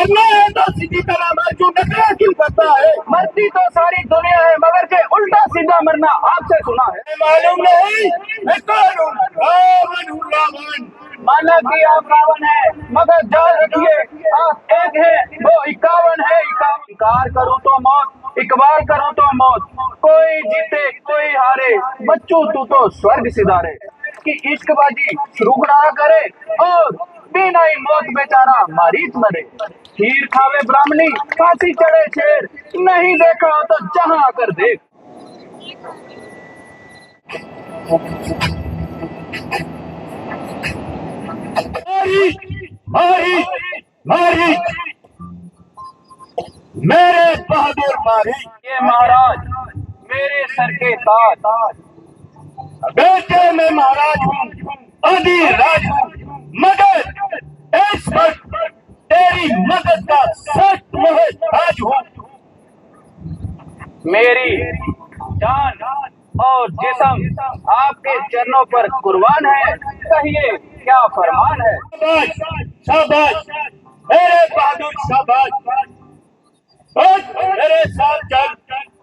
मरना है तो सीधी तरह मर, क्यों नखरा क्यों करता है? मरती तो सारी दुनिया है मगर के उल्टा सीधा मरना आपसे सुना है। मालूम नहीं मैं कौन हूँ? रावण हूँ, रावण। माना कि आप रावण है मगर जान रखिए आप एक है, वो 51 है 51। इनकार करूं तो मौत, इकबाल करूं तो मौत, कोई जीते कोई हारे, बच्चों तू तो स्वर्ग सिधारे। कि इश्कबाजी रुगना करे और बिना ही मौत बेचारा मारीच मरे। खीर खावे ब्राह्मणी फांसी चढ़े शेर, नहीं देखा हो तो जहां आकर देख। मारी मारी मारी, मेरे बहादुर मारी। ये महाराज मेरे सर के ताज, बेटे मैं महाराज हूँ, अधिराज हूँ, मगर इस वक्त तेरी मदद का सख्त मोहताज हूँ। मेरी जान और जिस्म आपके चरणों पर कुर्बान है, कहिए क्या फरमान है। शाबाश शाबाश मेरे बहादुर, शाबाश। मेरे साथ चल,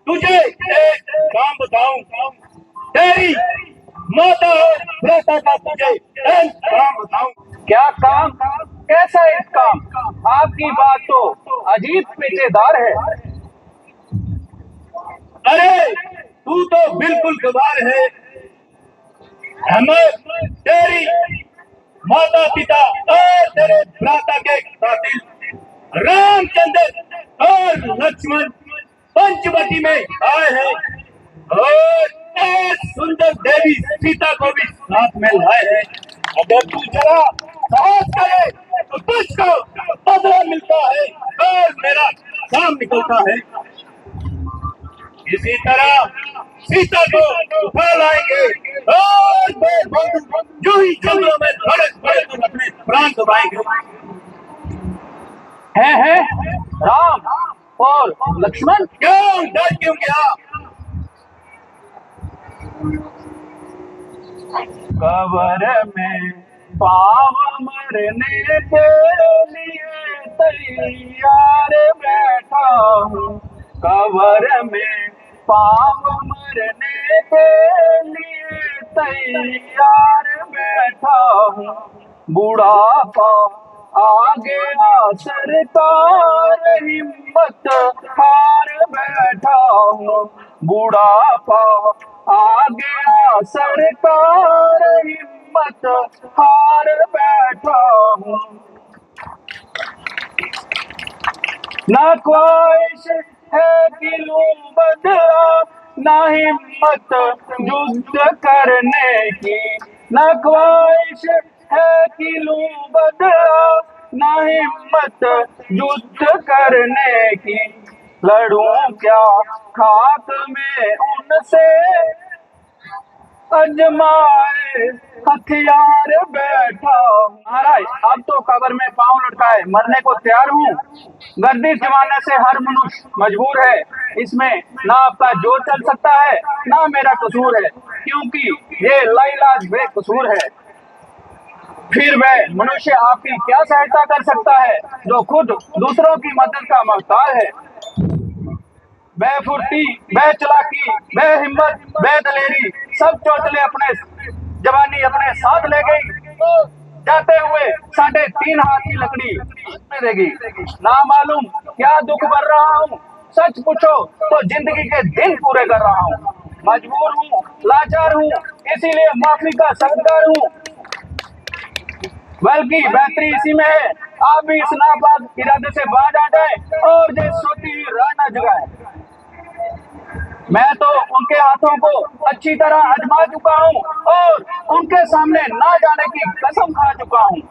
तुझे एक काम बताऊं। तेरी माता और भ्राता का तुझे एक काम बताऊं। क्या काम, कैसा एक काम? आपकी बात तो अजीब पेचेदार है। अरे तू तो बिल्कुल गवार है। हमें तेरी माता पिता और तेरे भ्राता के कातिल रामचंद्र और लक्ष्मण पंचवटी में आए हैं और एक सुंदर देवी सीता को भी साथ में लाए हैं। अगर तू जरा साहस करे तो तुझको बदला मिलता है और मेरा काम निकलता है। इसी तरह सीता को उठा लाएंगे और जो ही जंगलों में धड़क धड़क कर अपने प्राण दबाएंगे। है राम और लक्ष्मण। क्यों डर क्यों गया? कबर में पाव मरने के लिए तैयार बैठा हूँ, कबर में पाव मरने के लिए तैयार बैठा हूँ। बुढ़ापा आ गया सरकार, हिम्मत हार बैठा हूँ, बुढ़ापा आ गया सरकार, हिम्मत हार बैठा हूँ। ना ख्वाहिश है कि लूं बदला, ना हिम्मत युद्ध करने की, ना ख्वाहिश है कि लूं बदला, ना हिम्मत युद्ध करने की। लड़ूं क्या खाक में उनसे, अजमाए हथियार बैठा हूँ। महाराज अब तो कब्र में पांव लटकाए मरने को तैयार हूँ। गर्दिश जमाने से हर मनुष्य मजबूर है, इसमें ना आपका जोर चल सकता है ना मेरा कसूर है, क्योंकि ये लाइलाज बेकसूर है। फिर वह मनुष्य आपकी क्या सहायता कर सकता है जो खुद दूसरों की मदद का मोहताज है। वह फुर्ती, वह चलाकी, वह हिम्मत, वह दलेरी, सब चौचले अपने जवानी अपने साथ ले गई। जाते हुए 3.5 हाथ की लकड़ी देगी। ना मालूम क्या दुख भर रहा हूँ, सच पूछो तो जिंदगी के दिन पूरे कर रहा हूँ। मजबूर हूँ, लाचार हूँ, इसीलिए माफी का सख्तगार हूँ। बल्कि बेहतरी इसी में है आप भी इस नापाक इरादे से बाज आ जाए और जो सोती हुई राह न जगाए। मैं तो उनके हाथों को अच्छी तरह आजमा चुका हूँ और उनके सामने ना जाने की कसम खा चुका हूँ।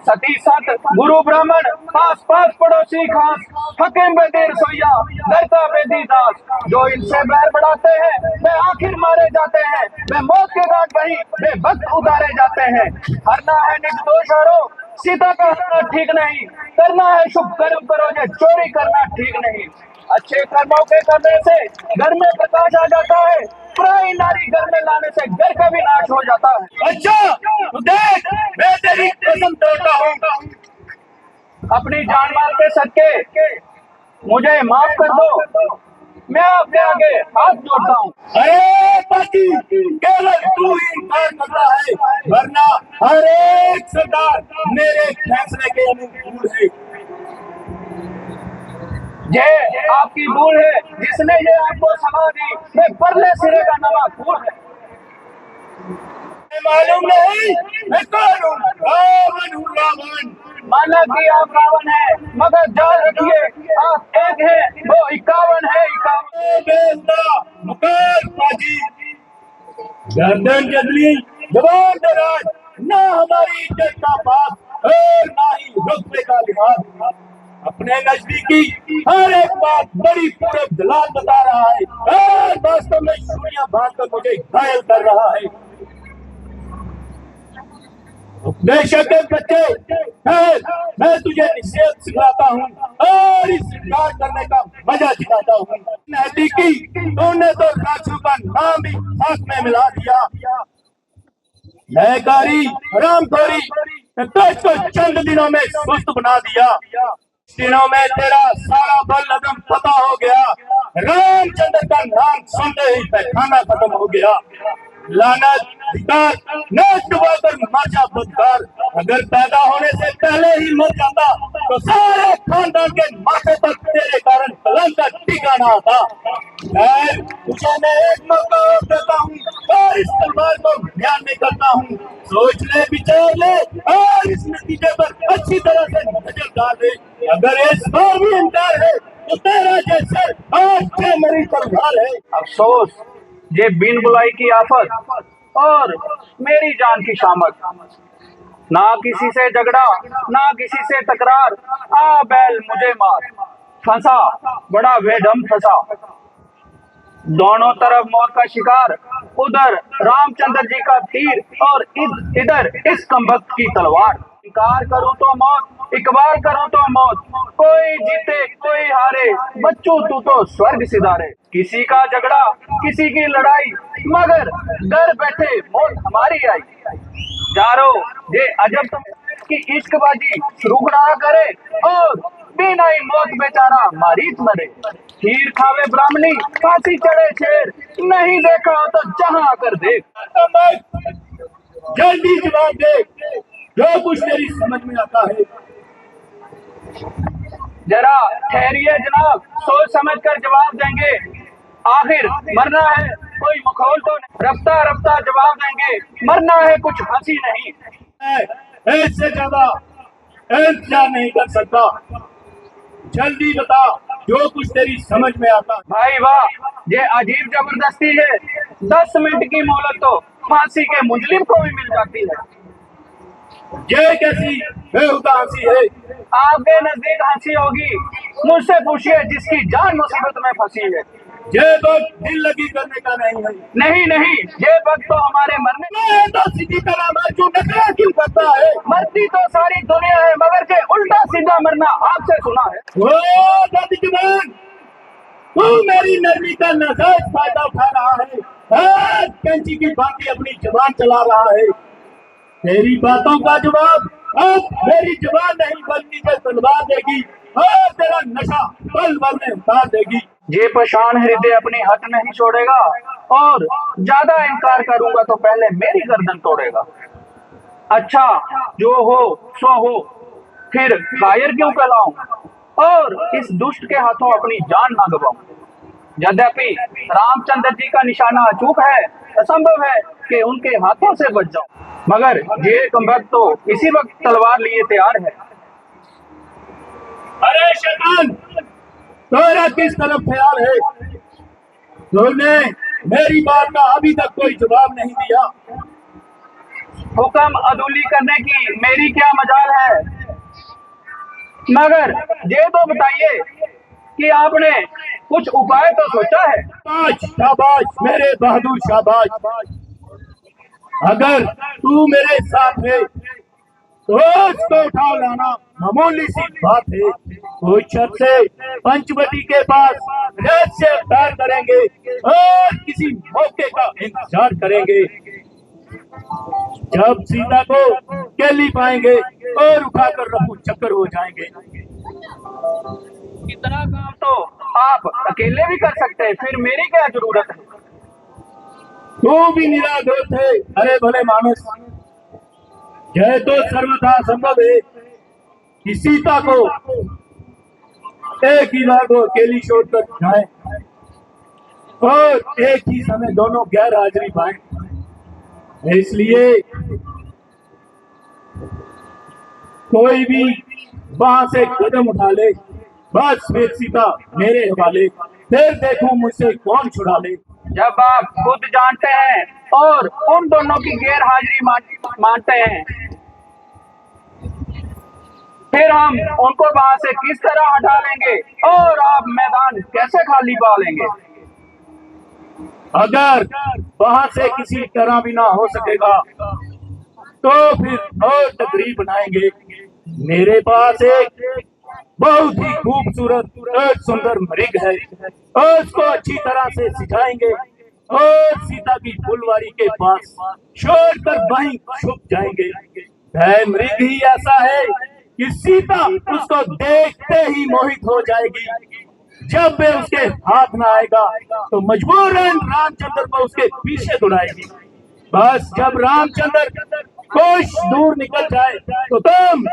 सती सत गुरु ब्राह्मण पास पास पड़ोसी खास, हकीम बेदी रसोईया घर का बेदी दास, जो इनसे बैर बढ़ाते हैं वे आखिर मारे जाते हैं, वे मौत के घाट वहीं बेबस उतारे जाते हैं। हरना है निर्दोष हरो, सीता का हरना ठीक नहीं, करना है शुभ कर्म करो ये चोरी करना ठीक नहीं। अच्छे कर्मों के करने से घर में प्रकाश आ जाता है, पराई नारी घर में लाने से घर का भी नाश हो जाता है। अच्छा तो देख, मैं तेरी कसम तोड़ता हूँ। अपनी जान माल के सदके मुझे माफ कर दो। मैं आपके आगे हाथ जोड़ता हूँ। अरे बाकी केवल तू ही इनकार करता है, वरना हर एक सरदार मेरे फैसले के अनुकूल है। ये आपकी भूल है, जिसने ये आपको सलाह दी वे परले सिरे का नवाखोर है। मालूम नहीं मैं कौन हूँ? रावण हूँ, रावण। माना कि आप रावण है, मगर जान रखिए आप एक है, वो 51 है, 51। बेटा मुकद्दमाजी, गर्दन जदली, जवान दराज, ना हमारी इज्जत का बात और ना ही रुतबे का लिहाज। अपने नजदीकी हर एक बात बड़ी पूरब दलाल बता रहा है और वास्तव में छुरियां बांधकर मुझे घायल कर रहा है। बेशक बच्चे, मैं तुझे निषेध सिखाता हूँ और इस शिकार करने का मजा दिखाता हूँ। नजदीकी तूने तो राजू का नाम भी साथ में मिला दिया। नैकारी हरामखोरी तो चंद दिनों में सुस्त बना दिया। दिनों में तेरा सारा बल अदम पता हो गया। रामचंद्र का नाम सुनते ही पैखाना खत्म हो गया। लानत नष्ट होकर मर जा बदकार। अगर पैदा होने से पहले ही मर जाता तो सारे खानदान के माथे पर तेरे कारण कलंक का ठिकाना आता। खैर तुझे मैं एक मौका और देता हूँ और इस तलवार को ध्यान में करता हूँ। सोच ले, विचार ले और इस नतीजे पर अच्छी तरह से नजर डाल दे। अगर इस बार भी इनकार है तो तेरा जैसे आज मरी तलवार है। अफसोस ये बिन बुलाई की आफत और मेरी जान की शामत। ना किसी से झगड़ा, ना किसी से तकरार, आ बैल मुझे मार। फंसा बड़ा बेढम फंसा, दोनों तरफ मौत का शिकार। उधर रामचंद्र जी का तीर और इधर इस कमबख्त की तलवार। इनकार करूं तो मौत, इकबाल करूं तो मौत। कोई जीते कोई हारे, बच्चों तू तो स्वर्ग सिधारे। किसी का झगड़ा किसी की लड़ाई, मगर घर बैठे मौत हमारी आई। जारो ये अजब तो कि इश्कबाजी रुगड़ा करे और बिना ही मौत बेचारा मारीच मरे। खीर खावे ब्राह्मणी, फांसी चढ़े शेर, नहीं देखा हो तो जहां आकर देख। जल्दी जवाब दे, जो कुछ तेरी समझ में आता है। जरा ठहरिए जनाब, सोच समझ कर जवाब देंगे। आखिर मरना है कोई मखौल तो नहीं। रफ्ता रफ्ता जवाब देंगे, मरना है कुछ हंसी नहीं। ऐसे ज्यादा इंतजार नहीं कर सकता, जल्दी बता जो कुछ तेरी समझ में आता। भाई वाह, ये अजीब जबरदस्ती है। 10 मिनट की मोहलत तो फांसी के मुजरिम को भी मिल जाती है। ये कैसी बेहुदा हंसी है? आपके नजदीक हंसी होगी, मुझसे पूछिए जिसकी जान मुसीबत में फंसी है। ये वक्त दिल लगी करने का नहीं है। नहीं नहीं, ये वक्त तो हमारे मरने। मैं तो सीधी तरह मर क्यों नखरा क्यों करता है? मरती तो सारी दुनिया है, मगर के उल्टा सीधा मरना आपसे सुना है। ओ दादी, तू मेरी नरमी का नाजायज फायदा उठा रहा है। कैंची की भांति अपनी जुबान चला रहा है। तेरी बातों का जवाब अब मेरी जुबान नहीं बल्कि जो तलवार देगी और तेरा नशा पल भर में उतार देगी। ये पशान हृदय अपनी हट नहीं छोड़ेगा और ज्यादा इनकार करूंगा तो पहले मेरी गर्दन तोड़ेगा। अच्छा जो हो सो हो, फिर कायर क्यों कहलाऊं और इस दुष्ट के हाथों अपनी जान ना गवाऊं। यद्यपि रामचंद्र जी का निशाना अचूक है, असंभव है कि उनके हाथों से बच जाऊं, मगर ये कमबख्त तो इसी वक्त तलवार लिए तैयार है। अरे शैतान, तेरा किस तरफ ख्याल है? तूने मेरी बात का अभी तक कोई जवाब नहीं दिया। हुक्म अदूली करने की मेरी क्या मजाल है, मगर ये तो बताइए कि आपने कुछ उपाय तो सोचा है। शाबाश शाबाश मेरे बहादुर शाबाश। अगर तू मेरे साथ है तो उसको उठा लाना मामूली सी बात है। कोई शर्त से पंचवटी के पास रेत से अवतार करेंगे और किसी मौके का इंतजार करेंगे। जब सीता को केली पाएंगे और उठाकर रफू चक्कर हो जाएंगे। इतना काम तो आप अकेले भी कर सकते हैं, फिर मेरी क्या जरूरत है? तू भी निरादोष है, अरे भले मानस। यह तो सर्वथा संभव है कि सीता को एक ही बार वो अकेली छोड़कर जाए और एक ही समय दोनों गैर हाजिरी पाए। इसलिए कोई भी वहां से कदम उठा ले, बस फिर सीता मेरे हवाले, फिर देखूं मुझसे कौन छुड़ा ले। जब आप खुद जानते हैं और उन दोनों की गैर हाजिरी मानते हैं, फिर हम उनको वहां से किस तरह हटा लेंगे और आप मैदान कैसे खाली पा लेंगे? अगर वहां से किसी तरह भी ना हो सकेगा तो फिर और तकरीब बनाएंगे। मेरे पास एक बहुत ही खूबसूरत और सुंदर मृग है और उसको अच्छी तरह से सिखाएंगे और सीता की फुलवारी के पास छोड़कर वहीं छुप जाएंगे। वह मृग ही ऐसा है कि सीता उसको देखते ही मोहित हो जाएगी। जब वे उसके हाथ में आएगा तो मजबूरन रामचंद्र को उसके पीछे दौड़ाएगी। बस जब रामचंद्र कुछ दूर निकल जाए तो तुम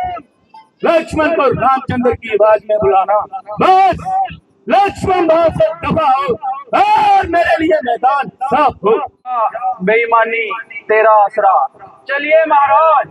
लक्ष्मण को रामचंद्र की आवाज में बुलाना। बस लक्ष्मण वहां से दफा हो और मेरे लिए मैदान साफ हो। बेईमानी तेरा आसरा। चलिए महाराज,